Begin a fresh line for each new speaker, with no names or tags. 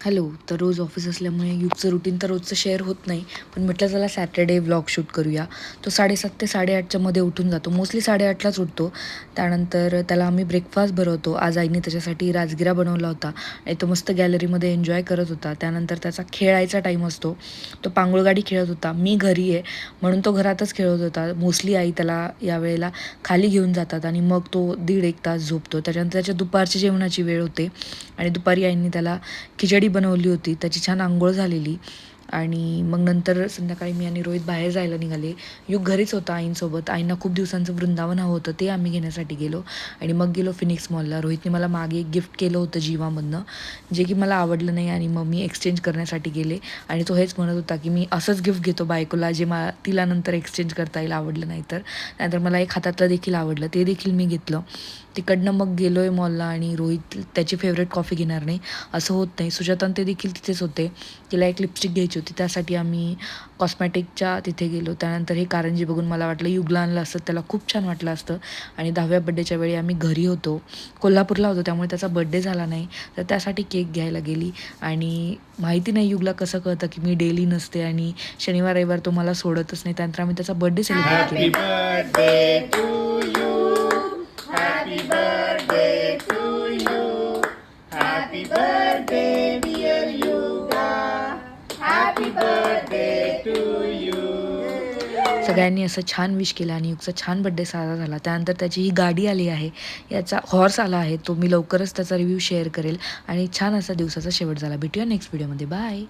Hello. तर रोज office असल्यामुळे युगचं routine तर रोजचं शेअर होत नाही. पण म्हटलं चला सॅटर्डे व्लॉग शूट करूया. तो 7:30 ते 8:30च्या मध्ये उठून जातो. मोस्टली 8:30लाच उठतो. त्यानंतर त्याला आम्ही ब्रेकफास्ट भरवतो. आज आईने त्याच्यासाठी राजगिरा बनवला होता आणि तो मस्त गॅलरीमध्ये एन्जॉय करत होता. त्यानंतर त्याचा खेळायचा टाईम असतो. तो पांगुळगाडी खेळत होता. मी घरी आहे म्हणून तो घरातच खेळत होता. मोस्टली आई त्याला यावेळेला खाली घेऊन जातात आणि मग तो 1.5-1 तास झोपतो. त्याच्यानंतर त्याच्या दुपारच्या जेवणाची वेळ होते आणि दुपारी आईने त्याला खिचडी बनवली होती. त्याची छान अंघोळ झालेली आणि मग नंतर संध्याकाळी मी आणि रोहित बाहेर जायला निघाले. युग घरीच होता आईंसोबत. आईंना खूप दिवसांचं वृंदावन हवं होतं, ते आम्ही घेण्यासाठी गेलो आणि मग गेलो फिनिक्स मॉलला. रोहितने मला मागे एक गिफ्ट केलं होतं जीवामधनं, जे की मला आवडलं नाही आणि मग मी एक्सचेंज करण्यासाठी गेले आणि तो हेच म्हणत होता की मी असंच गिफ्ट घेतो बायकोला जे तिला नंतर एक्सचेंज करता येईल आवडलं नाही तर. नंतर मला एक हातातलं देखील आवडलं, ते देखील मी घेतलं. तिकडनं मग गेलो आहे मॉलला आणि रोहित त्याची फेवरेट कॉफी घेणार नाही असं होत नाही. सुजाता ते देखील तिथेच होते. तिला एक लिपस्टिक घ्यायची होती, त्यासाठी आम्ही कॉस्मॅटिकच्या तिथे गेलो. त्यानंतर हे कारंजी बघून मला वाटलं युगला आणलं असतं त्याला खूप छान वाटलं असतं. आणि 10व्या बड्डेच्या वेळी आम्ही घरी होतो, कोल्हापूरला होतो, त्यामुळे त्याचा बड्डे झाला नाही. तर त्यासाठी केक घ्यायला गेली आणि माहिती नाही युगला कसं कळतं की मी डेली नसते आणि शनिवार रविवार तो मला सोडतच नाही. त्यानंतर आम्ही त्याचा बड्डे सेलिब्रेट केला. सगळ्यांनी असं छान विश केलं आणि युगचा छान बड्डे साजरा झाला. त्यानंतर त्याची ही गाडी आली आहे, याचा हॉर्स आला आहे. तो मी लवकरच त्याचा रिव्ह्यू शेअर करेल आणि छान असा दिवसाचा शेवट झाला. भेटूया नेक्स्ट व्हिडिओमध्ये. बाय.